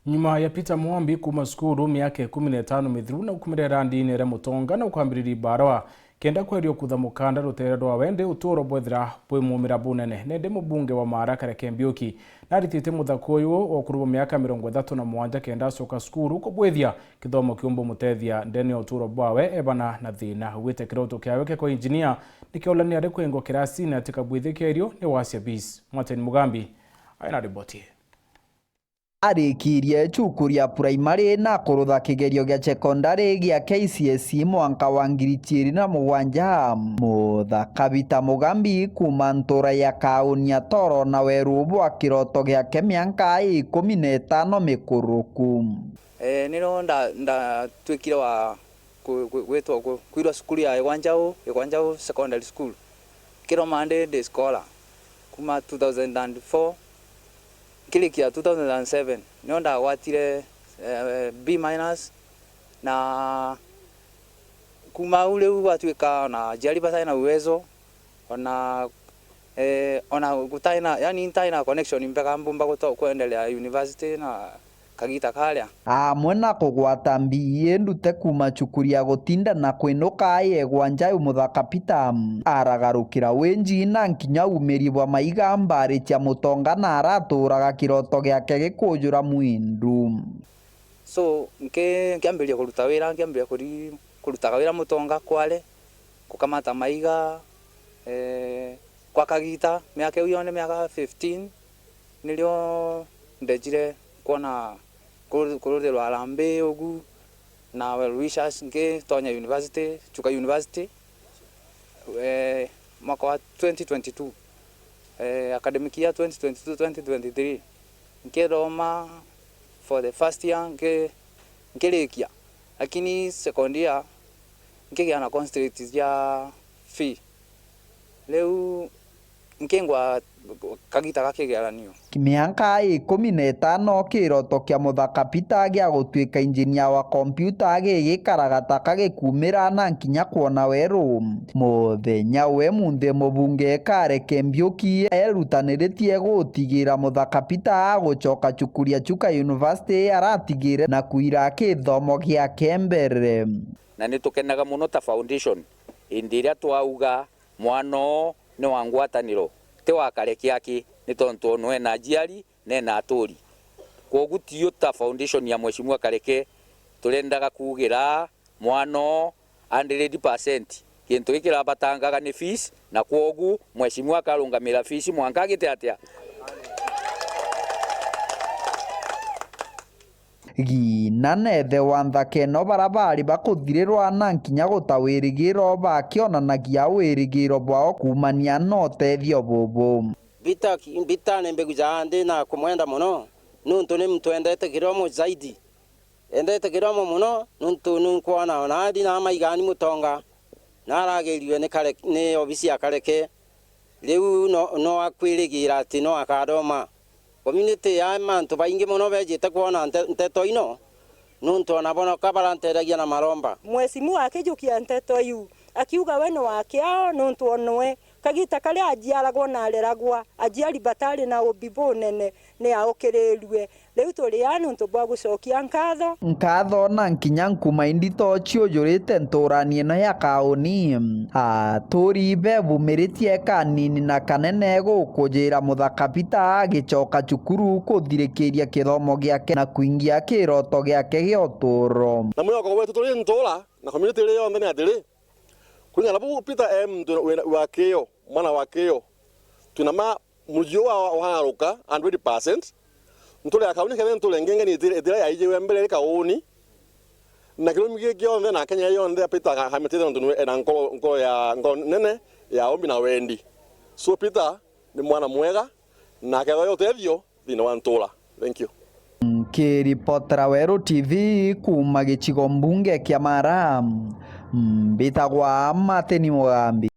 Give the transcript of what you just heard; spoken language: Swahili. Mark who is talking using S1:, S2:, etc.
S1: Nyuma ya Peter Mwambi kuma skuru miaka 15 mithiru na kumirera ndini re mutonga na kwambiriri barawa kenda kwerio kutha mukanda rutere rwa wende uturo bwethira bwi mumira bunene nende mubunge wa Mara Kareke Mbiuki naritite muthako uyu okurubo miaka 37 kenda soka skuru kubwithia kithomo kiumbu mutethia ndene uturo bwawe ebana na thina wite kiroto kiawe ko engineer nikiolania ari kwengo kirasi na tikabwithikerio ni Wasia Bis Mwateni Mugambi aina riboti
S2: arikirie cukuru ya primary na kurutha kigerio gya secondary gya KCSE mwaka wa 2007 muthaka Peter Mugambi kuma ntura ya Kaunia Toro na werubu akiroto gyake miaka 15 mikuruku
S3: nino nda twikire wa gwetwa kwirwa skuli ya Igwanjau Secondary School kiro mande de scholar kuma 2004 kilikia 2007 nionda watire B- na kuma ule watwika na jariba sana uwezo ona gutaina yani ntaina connection mpaka mbumba kuendelea university na kagita kalya
S2: amwe na kugwata mbiie ndute kuma cukuru ya gutinda na kwinuka Igwanjau muthaka Peter aragarukira wenji na nkinya umiri bwa maiga mbari cia mutonga na araturaga kiroto gyake gikujura mwindu
S3: so nkiambiria kuruta wira kurutaga wira mutonga Kwale kukamata maiga kwa kagita miaka yone miaka 15 nilio ndejire kuona kurutherwa Arambe ugu na well wishers nke Tonya University Chuka University mwaka wa 2022 academic year 2022-2023 nke Roma for the first year nke lekia lakini second year nke gana constraints ya fee leo nkengwa kagita gakigeranio
S2: miaka 15 kiroto kia muthaka Peter gya gutwika engineer wa computer gigikaragata kagikumira na nkinya kuona weru muthenya we munde mubunge Kareke Mbiuki erutaniritie gutigira muthaka Peter gucoka cukuru ya Chuka University aratigire na kuira kithomo giake mbere
S4: na nitukenaga muno ta foundation indiria twauga mwano ni wangwataniro te wa Kareke aki ni tonto no ena jiari nena atori kogu tiyo ta foundation ya Mheshimiwa Kareke tulendaga kugira mwano 100% kintu ikira batangaga ni fees na kogu Mheshimiwa karungamira fees mwanka gite atia
S2: gina nethe wanthake no barabari bakuthirirwa na nkinya gutawirigiro bakionanagia wirigiro bwao kumania no tethio bubu
S5: Bita ne mbegu jande na kumwenda muno nuntu ni mtu endete kiromo zaidi endete kiromo muno nuntu nunkwana na adi na maigani mutonga narageriwe ni obisi ya Kareke riu no akwirigira ati no akadoma community ya mantu baingi muno bejete kuona nteto ino nuntu anabona kabaranteragia na maromba
S6: Mheshimiwa akijukia nteto yu akiuga weno wake ao nuntu onwe kagita kale ajiaragwo na areragwa ajiari batari na obibo nene ne aokererwe riu turi anuntu bwa gucokia nkatho
S2: na nkinya nkuma indito ciojurite nturani no ya kauni turi bebumiritie kanini na kanene gukujira muthaka Peter agicoka cukuru kuthirikiria kithomo giake na kuingia kiroto giake gya uturo
S7: na mwako wetu turi ntura na community ri yonde ni atiri kuinga nabu Peter wakeo mwana wakeo tunama mujio wa haruka 100% ntule akauni kene ntule ngenge ni etira ya ije wembele kauni na kilo mige gyo na Kenya yonde Peter hametete ntunu ena nkolo ya nene ya ombi na wendi so Peter ni mwana mwega na kero yote thio thina wa ntula thank you
S2: Kiripotera Weru TV kuma gicigo mbunge kia Mara mbitagwa Mwateni Mugambi.